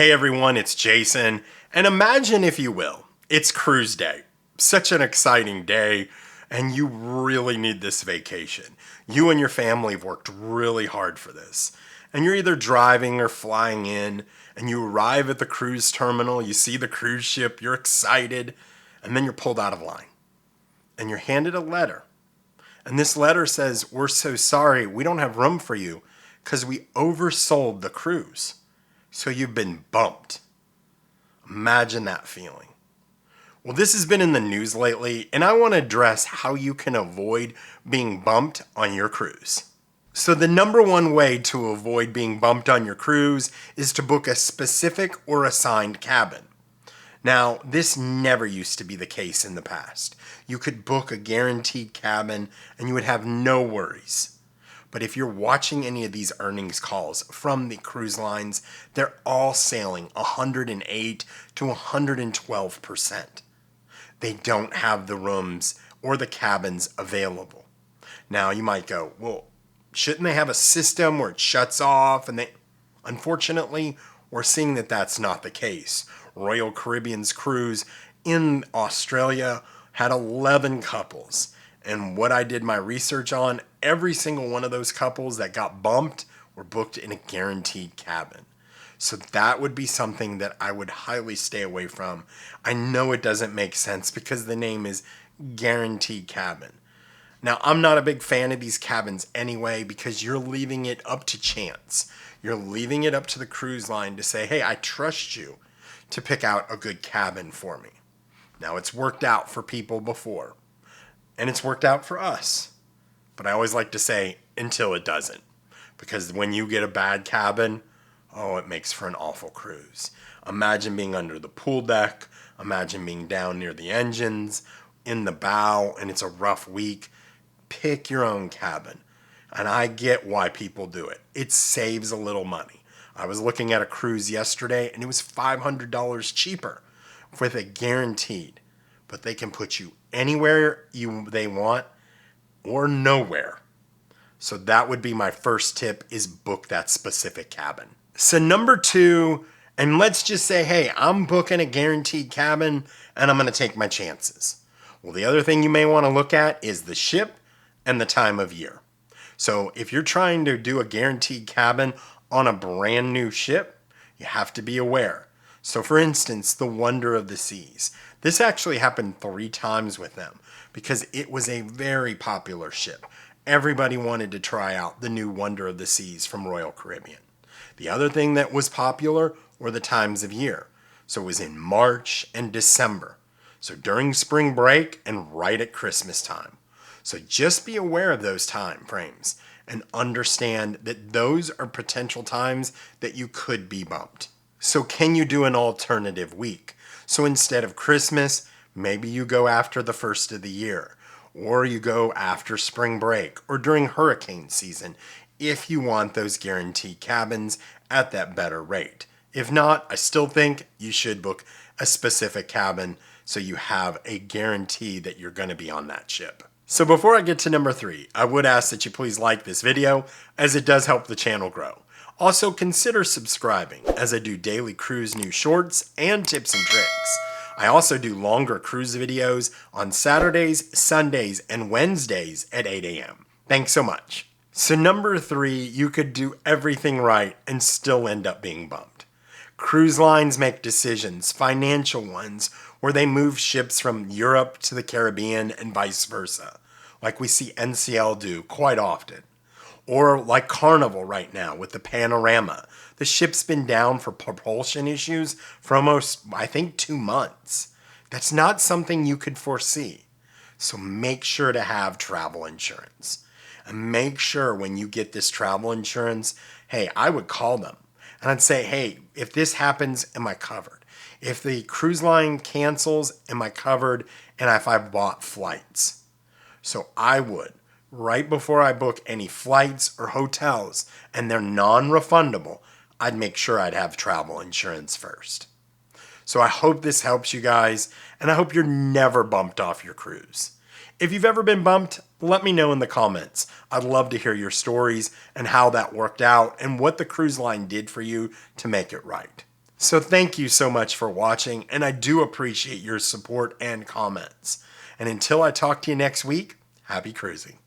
Hey everyone, it's Jason, and imagine if you will, it's cruise day. Such an exciting day, and you really need this vacation. You and your family have worked really hard for this, and you're either driving or flying in, and you arrive at the cruise terminal, you see the cruise ship, you're excited, and then you're pulled out of line, and you're handed a letter. And this letter says, "We're so sorry, we don't have room for you because we oversold the cruise. So you've been bumped." Imagine that feeling. Well, this has been in the news lately, and I want to address how you can avoid being bumped on your cruise. So the number one way to avoid being bumped on your cruise is to book a specific or assigned cabin. Now, this never used to be the case in the past. You could book a guaranteed cabin and you would have no worries. But if you're watching any of these earnings calls from the cruise lines, they're all sailing 108 to 112%. They don't have the rooms or the cabins available. Now you might go, well, shouldn't they have a system where it shuts off? Unfortunately, we're seeing that that's not the case. Royal Caribbean's cruise in Australia had 11 couples. And what I did my research on, every single one of those couples that got bumped were booked in a guaranteed cabin. So that would be something that I would highly stay away from. I know it doesn't make sense because the name is guaranteed cabin. Now, I'm not a big fan of these cabins anyway because you're leaving it up to chance. You're leaving it up to the cruise line to say, hey, I trust you to pick out a good cabin for me. Now, it's worked out for people before. And it's worked out for us. But I always like to say, until it doesn't. Because when you get a bad cabin, it makes for an awful cruise. Imagine being under the pool deck. Imagine being down near the engines, in the bow, and it's a rough week. Pick your own cabin. And I get why people do it. It saves a little money. I was looking at a cruise yesterday, and it was $500 cheaper with a guaranteed. But they can put you anywhere they want or nowhere. So that would be my first tip, is book that specific cabin. So number two, and let's just say, hey, I'm booking a guaranteed cabin and I'm going to take my chances. Well, the other thing you may want to look at is the ship and the time of year. So if you're trying to do a guaranteed cabin on a brand new ship, you have to be aware. So for instance, the Wonder of the Seas. This actually happened 3 times with them because it was a very popular ship. Everybody wanted to try out the new Wonder of the Seas from Royal Caribbean. The other thing that was popular were the times of year. So it was in March and December. So during spring break and right at Christmas time. So just be aware of those time frames and understand that those are potential times that you could be bumped. So can you do an alternative week? So instead of Christmas, maybe you go after the first of the year, or you go after spring break, or during hurricane season, if you want those guaranteed cabins at that better rate. If not, I still think you should book a specific cabin so you have a guarantee that you're going to be on that ship. So before I get to number 3, I would ask that you please like this video, as it does help the channel grow. Also, consider subscribing, as I do daily cruise news shorts and tips and tricks. I also do longer cruise videos on Saturdays, Sundays, and Wednesdays at 8 a.m. Thanks so much. So number 3, you could do everything right and still end up being bumped. Cruise lines make decisions, financial ones, where they move ships from Europe to the Caribbean and vice versa, like we see NCL do quite often. Or like Carnival right now with the Panorama. The ship's been down for propulsion issues for almost, I think, 2 months. That's not something you could foresee. So make sure to have travel insurance. And make sure when you get this travel insurance, hey, I would call them. And I'd say, hey, if this happens, am I covered? If the cruise line cancels, am I covered? And if I bought flights. So I would, right before I book any flights or hotels, and they're non-refundable, I'd make sure I'd have travel insurance first. So I hope this helps you guys, and I hope you're never bumped off your cruise. If you've ever been bumped, let me know in the comments. I'd love to hear your stories and how that worked out and what the cruise line did for you to make it right. So thank you so much for watching, and I do appreciate your support and comments. And until I talk to you next week, happy cruising.